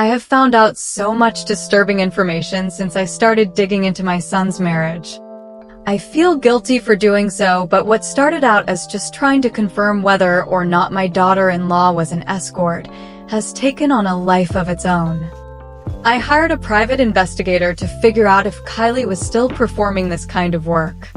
I have found out so much disturbing information since I started digging into my son's marriage. I feel guilty for doing so, but what started out as just trying to confirm whether or not my daughter-in-law was an escort has taken on a life of its own. I hired a private investigator to figure out if Kylie was still performing this kind of work.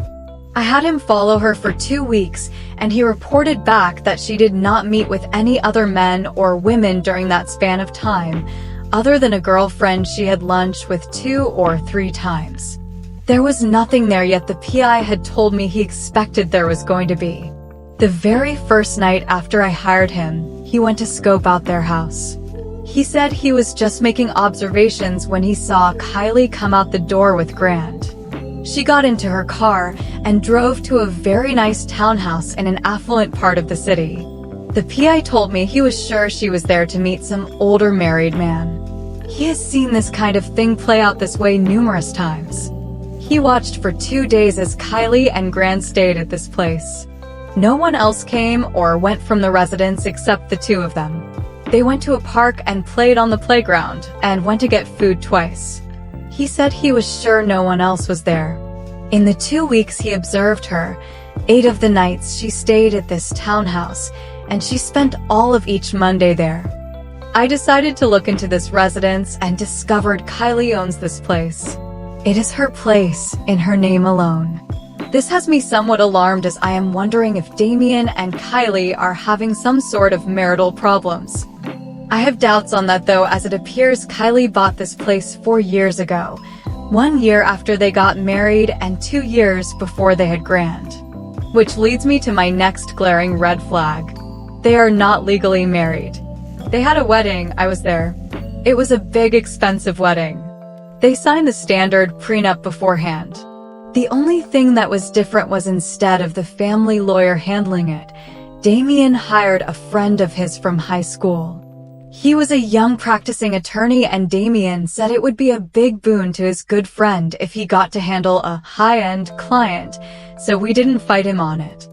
I had him follow her for 2 weeks, and he reported back that she did not meet with any other men or women during that span of time, other than a girlfriend she had lunched with 2 or 3 times. There was nothing there, yet the PI had told me he expected there was going to be. The very first night after I hired him, he went to scope out their house. He said he was just making observations when he saw Kylie come out the door with Grant. She got into her car and drove to a very nice townhouse in an affluent part of the city. The PI told me he was sure she was there to meet some older married man. He has seen this kind of thing play out this way numerous times. He watched for 2 days as Kylie and Grant stayed at this place. No one else came or went from the residence except the 2 of them. They went to a park and played on the playground, and went to get food twice. He said he was sure no one else was there. In the 2 weeks he observed her, 8 of the nights she stayed at this townhouse, and she spent all of each Monday there. I decided to look into this residence and discovered Kylie owns this place. It is her place, in her name alone. This has me somewhat alarmed, as I am wondering if Damien and Kylie are having some sort of marital problems. I have doubts on that though, as it appears Kylie bought this place 4 years ago, 1 year after they got married and 2 years before they had Grant. Which leads me to my next glaring red flag. They are not legally married. They had a wedding, I was there. It was a big, expensive wedding. They signed the standard prenup beforehand. The only thing that was different was, instead of the family lawyer handling it, Damien hired a friend of his from high school. He was a young practicing attorney, and Damien said it would be a big boon to his good friend if he got to handle a high-end client, so we didn't fight him on it.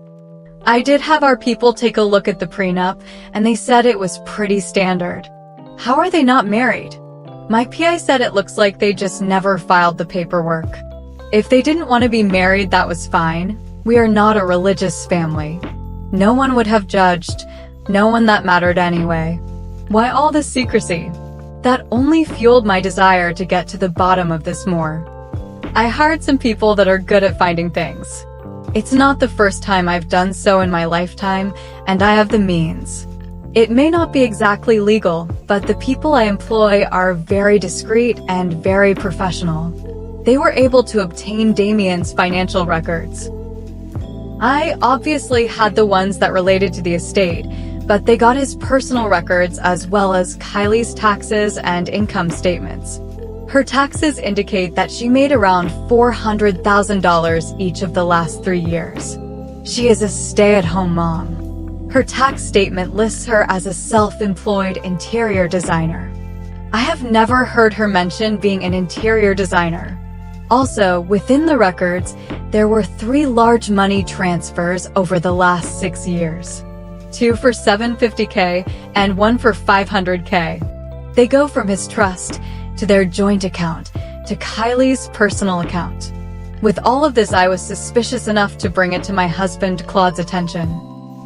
I did have our people take a look at the prenup, and they said it was pretty standard. How are they not married? My PI said it looks like they just never filed the paperwork. If they didn't want to be married, that was fine. We are not a religious family. No one would have judged. No one that mattered anyway. Why all this secrecy? That only fueled my desire to get to the bottom of this more. I hired some people that are good at finding things. It's not the first time I've done so in my lifetime, and I have the means. It may not be exactly legal, but the people I employ are very discreet and very professional. They were able to obtain Damien's financial records. I obviously had the ones that related to the estate, but they got his personal records as well as Kylie's taxes and income statements. Her taxes indicate that she made around $400,000 each of the last 3 years. She is a stay-at-home mom. Her tax statement lists her as a self-employed interior designer. I have never heard her mention being an interior designer. Also, within the records, there were 3 large money transfers over the last 6 years. 2 for $750K and 1 for $500K. They go from his trust to their joint account to Kylie's personal account. With all of this, I was suspicious enough to bring it to my husband Claude's attention.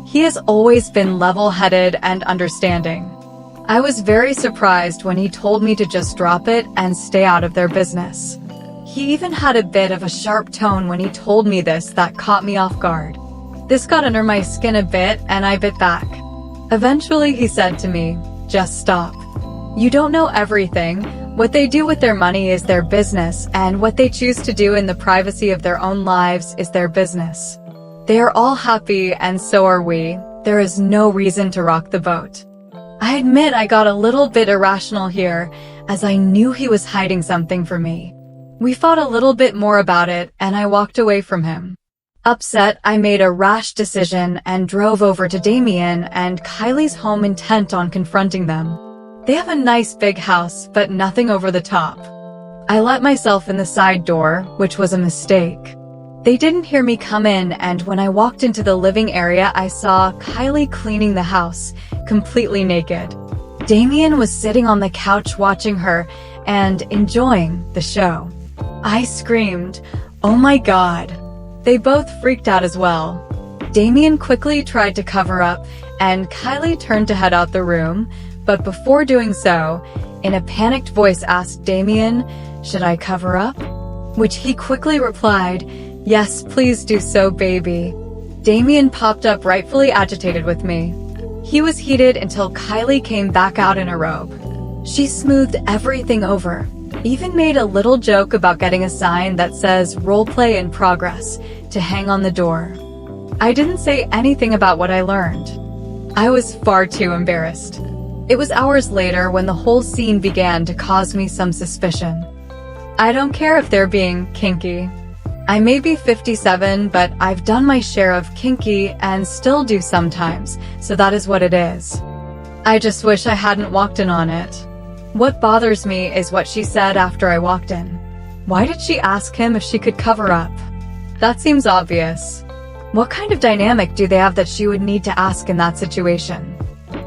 He has always been level-headed and understanding. I was very surprised when he told me to just drop it and stay out of their business. He even had a bit of a sharp tone when he told me this that caught me off guard. This got under my skin a bit, and I bit back. Eventually he said to me, "Just stop. You don't know everything. What they do with their money is their business, and what they choose to do in the privacy of their own lives is their business. They are all happy, and so are we. There is no reason to rock the boat." I admit I got a little bit irrational here, as I knew he was hiding something from me. We fought a little bit more about it, and I walked away from him. Upset, I made a rash decision and drove over to Damien and Kylie's home, intent on confronting them. They have a nice big house, but nothing over the top. I let myself in the side door, which was a mistake. They didn't hear me come in, and when I walked into the living area, I saw Kylie cleaning the house, completely naked. Damien was sitting on the couch watching her and enjoying the show. I screamed, "Oh my God!" They both freaked out as well. Damien quickly tried to cover up, and Kylie turned to head out the room, but before doing so, in a panicked voice asked Damien, "Should I cover up?" Which he quickly replied, "Yes, please do so, baby." Damien popped up rightfully agitated with me. He was heated until Kylie came back out in a robe. She smoothed everything over, even made a little joke about getting a sign that says "Roleplay in Progress" to hang on the door. I didn't say anything about what I learned. I was far too embarrassed. It was hours later when the whole scene began to cause me some suspicion. I don't care if they're being kinky. I may be 57, but I've done my share of kinky and still do sometimes, so that is what it is. I just wish I hadn't walked in on it. What bothers me is what she said after I walked in. Why did she ask him if she could cover up? That seems obvious. What kind of dynamic do they have that she would need to ask in that situation?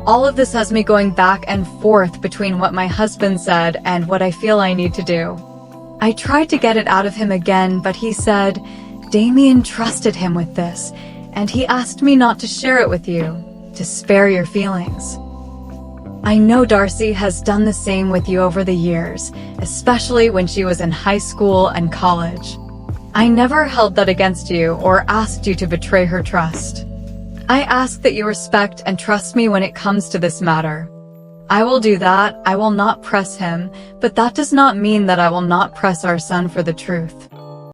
All of this has me going back and forth between what my husband said and what I feel I need to do. I tried to get it out of him again, but he said, "Damien trusted him with this, and he asked me not to share it with you, to spare your feelings." I know Darcy has done the same with you over the years, especially when she was in high school and college. I never held that against you or asked you to betray her trust. I ask that you respect and trust me when it comes to this matter. I will do that. I will not press him, but that does not mean that I will not press our son for the truth.